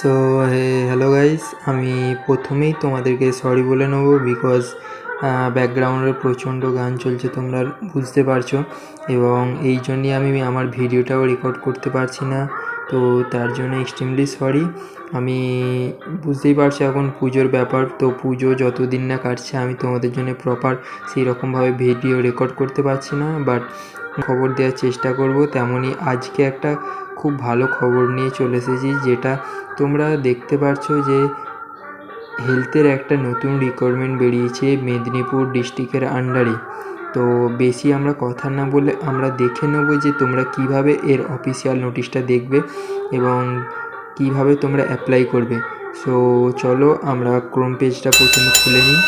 So hello guys, আমি প্রথমেই তোমাদেরকে সরি বলে নেবো বিকজ ব্যাকগ্রাউন্ডে প্রচণ্ড গান চলছে, তোমরা বুঝতে পারছো, এবং এই জন্যই আমি আমার ভিডিওটাও রেকর্ড করতে পারছি না। তো তার জন্য এক্সট্রিমলি সরি। আমি বুঝতেই পারছি এখন পুজোর ব্যাপার, তো পুজো যতদিন না কাটছে আমি তোমাদের জন্য প্রপার সেই রকমভাবে ভিডিও রেকর্ড করতে পারছি না, বাট খবর দেওয়ার চেষ্টা করব। তেমনই আজকে একটা খুব ভালো খবর নিয়ে চলে এসেছি, যেটা তোমরা দেখতে পাচ্ছ যে হেলথের একটা নতুন রিকোয়ারমেন্ট বেরিয়েছে মেদিনীপুর ডিস্ট্রিক্টের আন্ডারে। তো বেশি আমরা কথা না বলে আমরা দেখে নেব যে তোমরা কিভাবে এর অফিসিয়াল নোটিশটা দেখবে এবং কিভাবে তোমরা অ্যাপ্লাই করবে। সো চলো আমরা ক্রোম পেজটা প্রথমে খুলে নিই।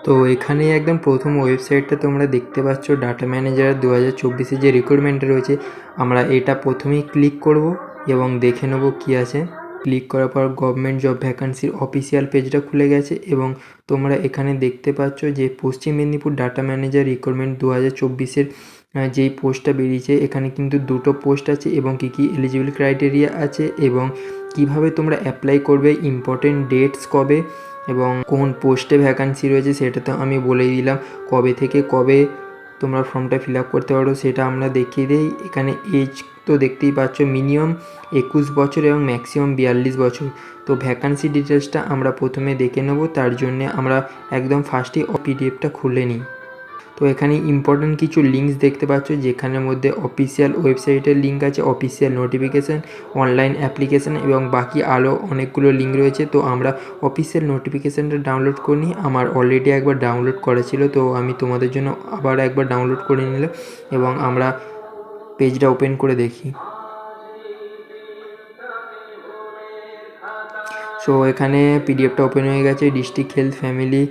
তো এখানে একদম প্রথম ওয়েবসাইটটা তোমরা দেখতে পাচ্ছ, ডাটা ম্যানেজার 2024 যে রিক্রুটমেন্টটা রয়েছে, আমরা এটা প্রথমেই ক্লিক করব এবং দেখে নেব কি আছে। ক্লিক করার পর গভর্নমেন্ট জব ভ্যাকান্সির অফিসিয়াল পেজটা খুলে গেছে এবং তোমরা এখানে দেখতে পাচ্ছ যে পশ্চিম মেদিনীপুর ডাটা ম্যানেজার রিক্রুটমেন্ট 2024 যেই পোস্টটা বেরিয়েছে, এখানে কিন্তু দুটো পোস্ট আছে এবং কী কী এলিজিবল ক্রাইটেরিয়া আছে এবং কিভাবে তোমরা অ্যাপ্লাই করবে, ইম্পর্টেন্ট ডেটস কবে এবং কোন পোস্টে ভ্যাকান্সি রয়েছে সেটা তো আমি বলেই দিলাম। কবে থেকে কবে তোমরা ফর্মটা ফিল আপ করতে পারো সেটা আমরা দেখিয়ে দিই। এখানে এজ তো দেখতেই পাচ্ছ, মিনিমাম 21 বছর এবং ম্যাক্সিমাম 42 বছর। তো ভ্যাকান্সি ডিটেলসটা আমরা প্রথমে দেখে নেব, তার জন্যে আমরা একদম ফার্স্টেই পিডিএফটা খুলে নিই। তো এখানে ইম্পর্টেন্ট কিছু লিঙ্কস দেখতে পাচ্ছ, যেখানের মধ্যে অফিসিয়াল ওয়েবসাইটের লিঙ্ক আছে, অফিসিয়াল নোটিফিকেশান, অনলাইন অ্যাপ্লিকেশান এবং বাকি আরও অনেকগুলো লিঙ্ক রয়েছে। তো আমরা অফিসিয়াল নোটিফিকেশানটা ডাউনলোড করে নিই। আমার অলরেডি একবার ডাউনলোড করা ছিল, তো আমি তোমাদের জন্য আবার একবার ডাউনলোড করে নিলাম এবং আমরা পেজটা ওপেন করে দেখি। সো এখানে পিডিএফটা ওপেন হয়ে গেছে। ডিস্ট্রিক্ট হেলথ ফ্যামিলি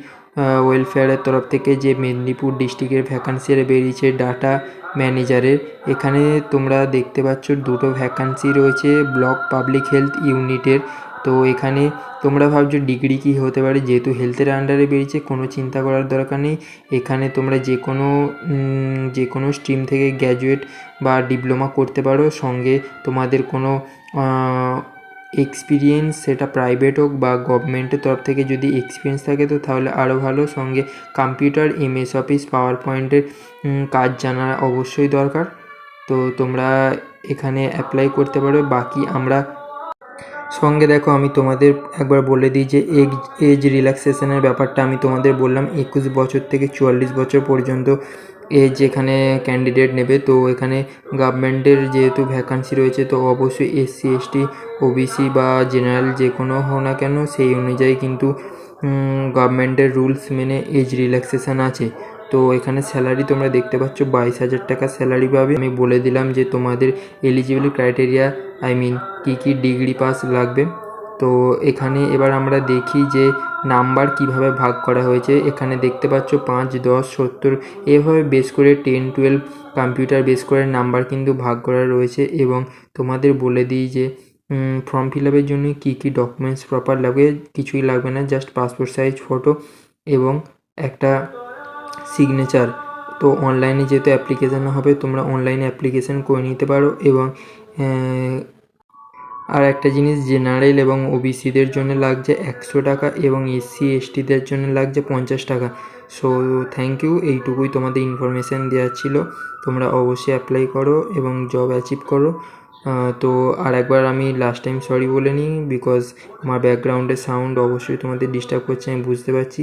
ওয়েলফেয়ারের তরফ থেকে যে মেদিনীপুর ডিস্ট্রিক্টের ভ্যাকান্সি বেরিয়েছে ডাটা ম্যানেজারের, এখানে তোমরা দেখতে পাচ্ছ দুটো ভ্যাকান্সি রয়েছে ব্লক পাবলিক হেলথ ইউনিটের। তো এখানে তোমরা ভাবছো ডিগ্রি কী হতে পারে, যেহেতু হেলথের আন্ডারে বেরিয়েছে কোনো চিন্তা করার দরকার নেই। এখানে তোমরা যে কোনো স্ট্রিম থেকে গ্র্যাজুয়েট বা ডিপ্লোমা করতে পারো, সঙ্গে তোমাদের কোনো এক্সপিরিয়েন্স, সেটা প্রাইভেট হোক বা গভর্নমেন্টের তরফ থেকে যদি এক্সপিরিয়েন্স থাকে তো তাহলে আরও ভালো। সঙ্গে কম্পিউটার, এমএস অফিস, পাওয়ার পয়েন্টের কাজ জানা অবশ্যই দরকার। তো তোমরা এখানে অ্যাপ্লাই করতে পারো। বাকি আমরা সঙ্গে দেখো, আমি তোমাদের একবার বলে দিই যে এজ রিল্যাক্সেশনের ব্যাপারটা আমি তোমাদের বললাম, 21 বছর থেকে 44 বছর পর্যন্ত এজ এখানে ক্যান্ডিডেট নেবে। তো এখানে গভর্নমেন্টের যেহেতু ভ্যাকান্সি রয়েছে, তো অবশ্যই এসসি, এসটি, ওবিসি বা জেনারেল যে কোনো হোক না কেন, সেই অনুযায়ী কিন্তু গভর্নমেন্টের রুলস মেনে এজ রিল্যাক্সেশন আছে। তো এখানে স্যালারি তোমরা দেখতে পাচ্ছ 22,000 টাকা স্যালারি পাবে। আমি বলে দিলাম যে তোমাদের এলিজিবল ক্রাইটেরিয়া, কী কী ডিগ্রি পাস লাগবে। তো এখানে এবার আমরা দেখি যে নাম্বার কিভাবে ভাগ করা হয়েছে। এখানে দেখতে পাচ্ছ 5, 10, 70 এভাবে বেস করে 10, 12 কম্পিউটার বেস করে নাম্বার কিন্তু ভাগ করা রয়েছে। এবং তোমাদের বলে দিই যে ফর্ম ফিল আপের জন্য কী কী ডকুমেন্টস প্রপার লাগবে। কিছুই লাগবে না, জাস্ট পাসপোর্ট সাইজ ফটো এবং একটা সিগনেচার। তো অনলাইনে যেহেতু অ্যাপ্লিকেশান হবে, তোমরা অনলাইনে অ্যাপ্লিকেশান করে নিতে পারো। এবং আর একটা জিনিস, জেনারেল এবং ওবিসিদের জন্য লাগছে 100 টাকা এবং এসসি এসটিদের জন্য লাগছে 50 টাকা। সো থ্যাংক ইউ, এইটুকুই তোমাদের ইনফরমেশান দেওয়ার ছিল। তোমরা অবশ্যই অ্যাপ্লাই করো এবং জব অ্যাচিভ করো। তো আর একবার আমি লাস্ট টাইম সরি বলে নিই, বিকজ আমার ব্যাকগ্রাউন্ডের সাউন্ড অবশ্যই তোমাদের ডিস্টার্ব করছে, আমি বুঝতে পারছি।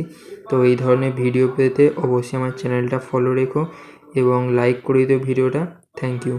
তো এই ধরনের ভিডিও পেতে অবশ্যই আমার চ্যানেলটা ফলো রেখো এবং লাইক করে দিও ভিডিওটা। Thank you.